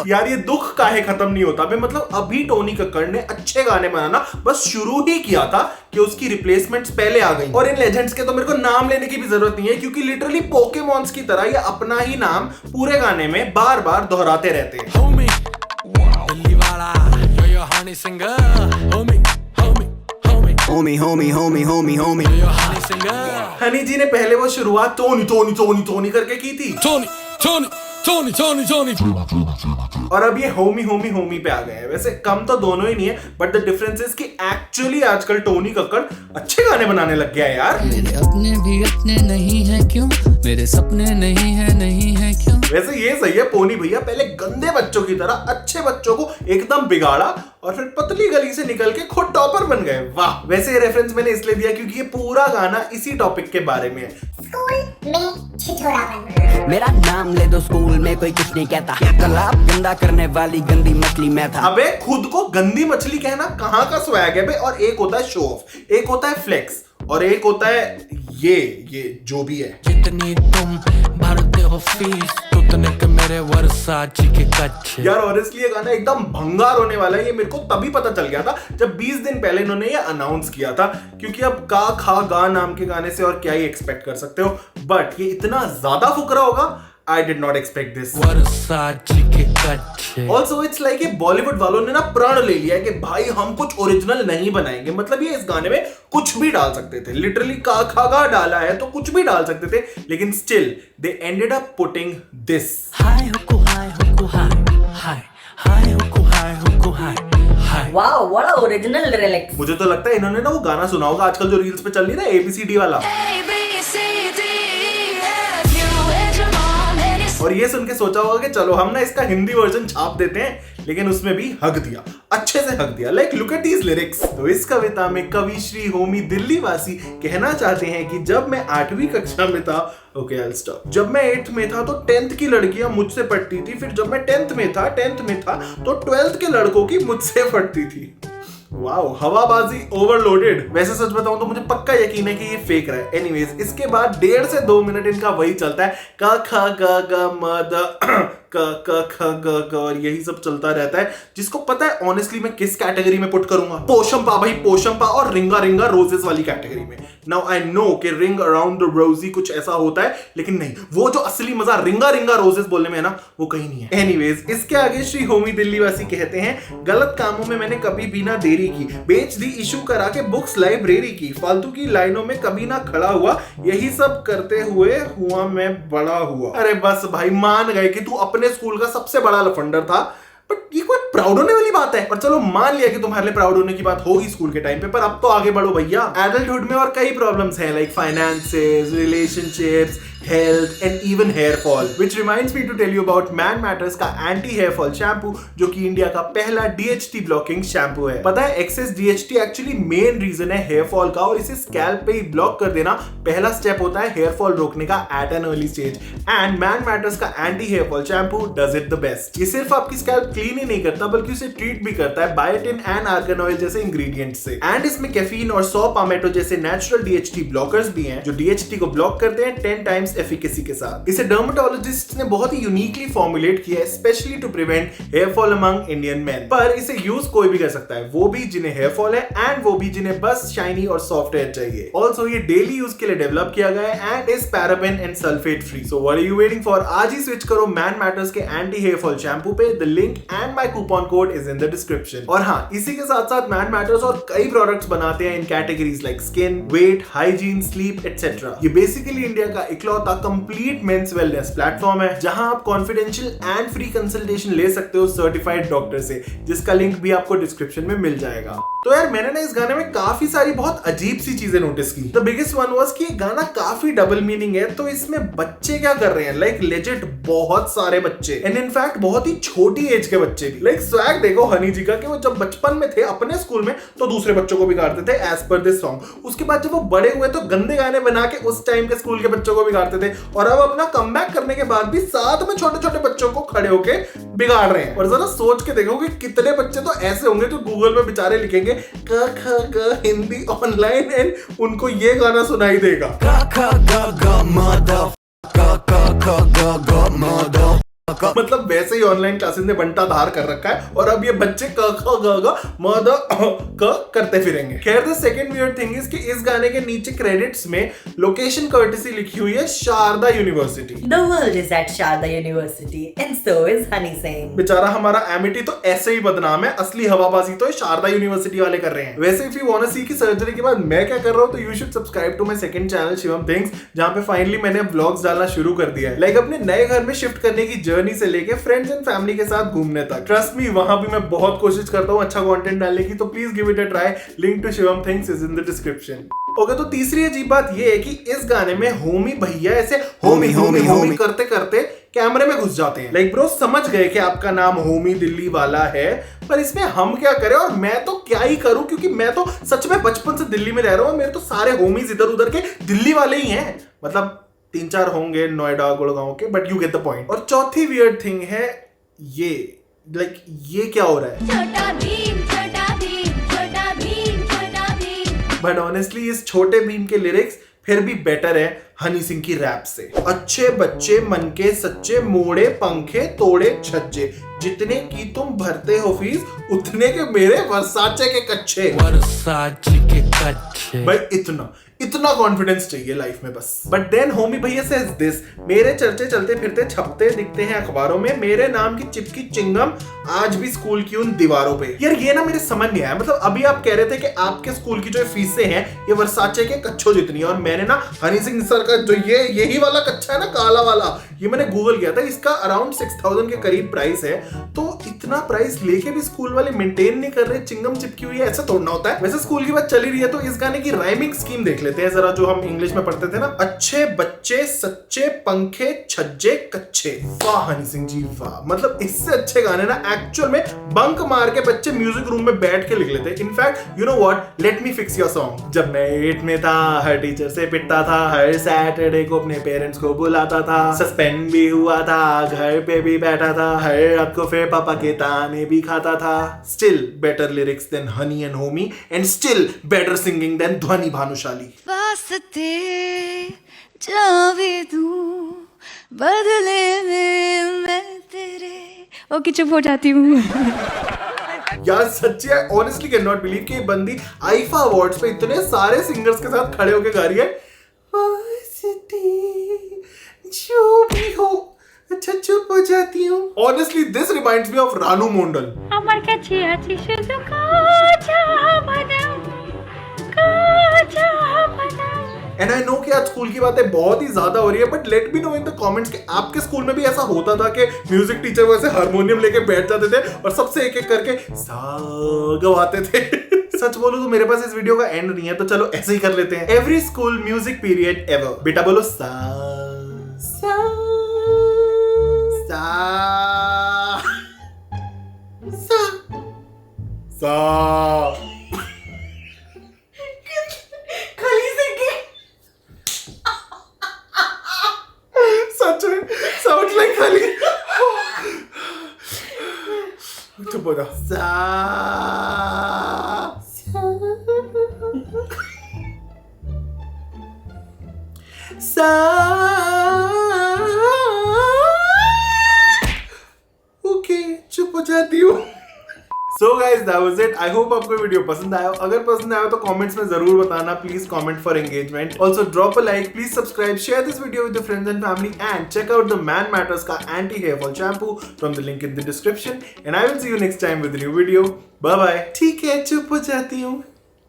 यार ये दुख काहे खत्म नहीं होता बे। मतलब अभी टोनी कक्कड़ ने अच्छे गाने बनाना बस शुरू ही किया था कि उसकी रिप्लेसमेंट्स पहले आ गई। और इन लेजेंड्स के तो मेरे को नाम लेने की भी जरूरत नहीं है, क्योंकि लिटरली पोकेमॉन्स की तरह ये अपना ही नाम पूरे गाने में बार बार दोहराते रहते हैं। हनी जी ने पहले वो शुरुआत टोनी टोनी टोनी टोनी करके की थी, और अब ये होमी होमी होमी पे आ गए हैं। वैसे कम तो दोनों ही नहीं है, बट द डिफरेंस इज कि एक्चुअली आजकल टोनी कक्कड़ अच्छे गाने बनाने लग गया है यार। मेरे अपने भी अपने नहीं है क्यों, मेरे सपने नहीं है क्यों। वैसे ये सही है, पोनी भैया पहले गंदे बच्चों की तरह अच्छे बच्चों को एकदम बिगाड़ा और फिर पतली गली से निकल के खुद टॉपर बन गए। वाह। वैसे ये रेफरेंस मैंने इसलिए दिया क्योंकि ये पूरा गाना इसी टॉपिक के बारे में है। स्कूल में छिछोरापन। मेरा नाम ले दो स्कूल में कोई कुछ नहीं कहता, तालाब गंदा करने वाली गंदी मछली मैं था। अबे खुद को गंदी मछली कहना कहाँ का स्वैग है बे। और एक होता है शो ऑफ, एक होता है फ्लेक्स, और एक होता है ये जो भी है। जितनी तुम भरते हो फीस उतने के मेरे वर्साची के कच्चे। यार ऑनेस्टली ये गाना एकदम भंगार होने वाला है। ये मेरे को तभी पता चल गया था जब 20 दिन पहले इन्होंने ये अनाउंस किया था, क्योंकि अब का खा गा नाम के गाने से और क्या ही एक्सपेक्ट कर सकते हो। बट ये इतना ज्यादा फुकरा होगा, I did not expect this. वर्साची के कच्चे। Also it's like ये बॉलीवुड वालों ने ना प्रण ले लिया है कि भाई हम कुछ ओरिजिनल नहीं बनाएंगे। मतलब ये इस गाने में कुछ भी डाल सकते थे, लिटरली का खागा डाला है तो कुछ भी डाल सकते थे, लेकिन still they ended up putting this. हाय हुक्कू हाय हुक्कू हाय हाय हुक्कू हाय। Wow what a original lyrics. मुझे तो लगता है इन्होंने ना वो गाना सुना होगा आजकल जो रील्स पे चल रही है ना, ABCD वाला। और ये सुन के सोचा होगा कि चलो हम ना इसका हिंदी वर्जन छाप देते हैं, लेकिन उसमें भी हक दिया, अच्छे से हक दिया। Like look at these lyrics. तो इस कविता में कवि श्री होमी दिल्ली वासी कहना चाहते हैं कि जब मैं 8वीं कक्षा में था, ओके आई स्टॉप, जब मैं 8th में था तो 10th की लड़कियां मुझसे पढ़ती थी, फिर जब मैं 10th में था तो 12th के लड़कों की मुझसे पढ़ती थी। वाओ, हवाबाजी ओवरलोडेड। वैसे सच बताऊं तो मुझे पक्का यकीन है कि ये फेक रहा है। एनीवेज, इसके बाद 1.5 से 2 मिनट इनका वही चलता है, का खा गा गा म द क ख ग और यही सब चलता रहता है, जिसको पता है ऑनेस्टली मैं किस कैटेगरी में पुट करूंगा। पोशंपा भाई, पोशंपा और रिंगा रिंगा रोजेस वाली कैटेगरी में। नाउ आई नो कि रिंग अराउंड द रोजी कुछ ऐसा होता है, लेकिन नहीं, वो जो असली मजा रिंगा रिंगा रोजेस बोलने में है ना, वो कहीं नहीं है। एनीवेज, इसके आगे श्री होमी दिल्ली वासी कहते हैं, गलत कामों में मैंने कभी भी ना देरी की, बेच दी इशू करा के बुक्स लाइब्रेरी की, फालतू की लाइनों में कभी ना खड़ा हुआ, यही सब करते हुए हुआ मैं बड़ा हुआ। अरे बस भाई, मान गए कि तू अपने स्कूल का सबसे बड़ा लफंडर था, बट ये कोई प्राउड होने वाली बात है। पर चलो मान लिया कि तुम्हारे लिए प्राउड होने की बात होगी स्कूल के टाइम पे, पर अब तो आगे बढ़ो भैया। एडल्टहुड में और कई प्रॉब्लम्स हैं, like finances, relationships, health and even hair fall, which reminds me to tell you about Man Matters का एंटी हेयर फॉल शैम्पू, जो कि इंडिया का पहला DHT ब्लॉकिंग शैम्पू है। पता है, excess DHT actually main reason है हेयर फॉल का, और इसे स्कैल्प पे ही ब्लॉक कर देना पहला स्टेप होता है हेयर फॉल रोकने का at an early stage. And Man Matters का anti hair fall shampoo does it the best. ये सिर्फ आपकी स्कैल्प क्लीन ही नहीं करता, बल्कि उसे ट्रीट भी करता है बायोटिन एंड आर्गन ऑयल जैसे इंग्रेडिएंट्स से। एंड इसमें कैफीन और सॉ पामेटो जैसे नेचुरल DHT ब्लॉकर्स भी हैं, जो DHT को ब्लॉक करते हैं 10 टाइम्स एफिकेसी के साथ। इसे डर्मेटोलॉजिस्ट ने बहुत ही यूनिकली फॉर्मुलेट किया है, specially to prevent hair fall among Indian men. पर इसे यूज कोई भी कर सकता है, वो भी जिन्हें हेयर फॉल है एंड वो भी जिन्हें बस शाइनी और सॉफ्ट हेयर चाहिए। ऑल्सो ये डेली यूज के लिए डेवलप किया गया है and is paraben and sulphate free. So what are you waiting for? आज ही स्विच करो मैन मैटर्स के एंटी हेयर फॉल शैम्पू पे। The link and my coupon code is in the description. और हाँ, इसी के साथ साथ मैन मैटर्स और कई प्रोडक्ट्स बनाते हैं in categories like skin, weight, hygiene, sleep etcetera. ये बेसिकली इंडिया का इकलौता कंप्लीट मेंस वेलनेस प्लेटफॉर्म है, जहां आप कॉन्फिडेंशियल एंड फ्री कंसल्टेशन ले सकते हो सर्टिफाइड डॉक्टर से, जिसका लिंक भी आपको डिस्क्रिप्शन में मिल जाएगा। तो यार, मैंने ना इस गाने में काफी सारी बहुत अजीब सी चीजें नोटिस की। द बिगेस्ट वन वाज कि ये गाना काफी डबल मीनिंग है। तो इसमें बच्चे क्या कर रहे हैं, लाइक लेजिट बहुत सारे बच्चे, एंड इनफैक्ट बहुत ही छोटी एज के बच्चे भी। लाइक स्वैग देखो हनी जी का, कि वो जब बचपन में थे अपने स्कूल में तो दूसरे बच्चों को बिगाड़ते थे एज पर दिस सॉन्ग। उसके बाद जब वो बड़े हुए तो गंदे गाने बना के उस टाइम के स्कूल के बच्चों को बिगाड़ते थे, और अब अपना कमबैक करने के बाद भी साथ में छोटे छोटे बच्चों को खड़े होके बिगाड़ रहे हैं। और जरा सोच के देखो कि कितने बच्चे तो ऐसे होंगे जो गूगल पे बेचारे लिखेंगे क ख ग हिंदी ऑनलाइन, एंड उनको ये गाना सुनाई देगा। क। मतलब वैसे ही ऑनलाइन क्लासेस ने बंटा धार कर रखा है और अब ये बच्चे क ख ग ग म द क करते फिरेंगे। खैर the second weird thing is कि इस गाने के नीचे क्रेडिट्स में लोकेशन कर्टेसी लिखी हुई है Sharda University. The world is at Sharda University and so is Honey Singh. बेचारा हमारा एमिटी तो ऐसे ही बदनाम है, असली हवाबाजी तो शारदा यूनिवर्सिटी वाले कर रहे हैं। वैसे इफ यू वांट टू सी की सर्जरी के बाद मैं क्या कर रहा हूँ, तो you should subscribe to my second channel Shivam Things, जहाँ पे फाइनली मैंने व्लॉग्स डालना शुरू कर दिया है। लाइक अपने नए घर में शिफ्ट करने की जर्नी से लेके फ्रेंड्स एंड फैमिली के साथ घूमने तक। ट्रस्ट मी, वहां भी मैं बहुत कोशिश करता हूँ अच्छा कंटेंट डालने की, तो please give it a try. Link to Shivam Things is in the description. Okay, तो तीसरी अजीब बात ये है कि इस गाने में होमी भैया ऐसे होमी होमी होमी करते करते कैमरे में घुस जाते हैं। लाइक ब्रो, समझ गए कि आपका नाम होमी दिल्ली वाला है, पर इसमें हम क्या करें और मैं तो क्या ही करूं, क्योंकि मैं तो सच में बचपन से दिल्ली में रह रहा हूं। मेरे तो सारे होमीज इधर उधर के दिल्ली वाले ही हैं, मतलब 3-4 होंगे नोएडा गुड़गांव के, but you get the point. और चौथी वियर्ड थिंग है ये, लाइक ये क्या हो रहा है। छोटा भीम छोटा भीम छोटा भीम छोटा भीम। बट ऑनेस्टली इस छोटे भीम के लिरिक्स फिर भी बेटर है हनी सिंह की रैप से। अच्छे बच्चे मन के सच्चे, मोड़े पंखे तोड़े छज्जे, जितने की तुम भरते हो फीस उतने के मेरे वर्साचे के कच्चे। वर्साचे के कच्चे। भाई इतना कॉन्फिडेंस चाहिए लाइफ में बस। बट देन होमी भैया सेज दिस, मेरे चर्चे चलते फिरते छपते दिखते हैं अखबारों में, मेरे नाम की चिपकी चिंगम आज भी स्कूल की उन दीवारों पे। यार ये ना मेरे समझ नहीं आया, मतलब अभी आप कह रहे थे कि आपके स्कूल की जो फीसें हैं ये वर्साचे के कच्छों जितनी है, और मैंने ना हनी सिंह सर का जो यही वाला कच्चा है ना, काला वाला, ये मैंने गूगल किया था, इसका अराउंड 6000 के करीब प्राइस है। तो इतना प्राइस लेके भी स्कूल वाले मेंटेन नहीं कर रहे, चिंगम चिपकी हुई है, ऐसा तोड़ना होता है। वैसे स्कूल की बात चली रही है तो इस गाने की राइमिंग स्कीम देख लेते हैं जरा, जो हम इंग्लिश में पढ़ते थे ना। अच्छे बच्चे सच्चे पंखे छज्जे कच्चे। वाह हनी सिंह जी वाह, मतलब इससे अच्छे गाने ना एक्चुअल में बंक मार के बच्चे म्यूजिक रूम में बैठ के लिख लेते हैं। In fact you know what, let me fix your song. जब मैं 8 में था हर टीचर से पिटता था, हर सैटरडे को अपने पेरेंट्स को बुलाता था, सस्पेंड भी हुआ था, घर पे भी बैठा था, हर रात को फिर पापा के ताने भी खाता था। Still better lyrics than Honey and Homie, and still better singing than Dhvani Bhanushali. वास्ते जावे दूं बदले में मैं तेरे। ओके चुप हो जाती हूँ। यार सच्ची है, ऑनेस्टली कैन नॉट बिलीव कि ये बंदी आईफा अवार्ड्स पे इतने सारे सिंगर्स के साथ खड़े होके गा रही है। जो भी हो, अच्छा चुप हो जाती हूँ। Honestly this reminds me of Ranu Mondal. আমার কাছে আছে শুধু কাঁচা বাদাম কাঁচা বাদাम। एंड आई नो कि आज स्कूल की बातें बहुत ही ज्यादा हो रही है, but let me know in the comments कि आपके स्कूल में भी ऐसा होता था कि म्यूजिक टीचर वैसे हारमोनियम लेके बैठ जाते थे और सबसे एक एक करके सा गवाते थे। सच बोलूं तो मेरे पास इस वीडियो का एंड नहीं है, तो चलो ऐसे ही कर लेते हैं। Every school music period ever. बेटा बोलो सा सा सा सा सा। खाली से के सच में साउंड लाइक खाली। चुप हो जा। सा सा ओके चुप हो जाती हूँ। So guys, that was it. I hope आपको वीडियो पसंद आया। अगर पसंद आया तो कमेंट्स में जरूर बताना। Please comment for engagement. Also drop a like. Please subscribe. Share this video with your friends and family. And check out the Man Matters का anti-hair fall shampoo from the link in the description. And I will see you next time with a new video. Bye bye. ठीक है, चुप हो जाती हूँ।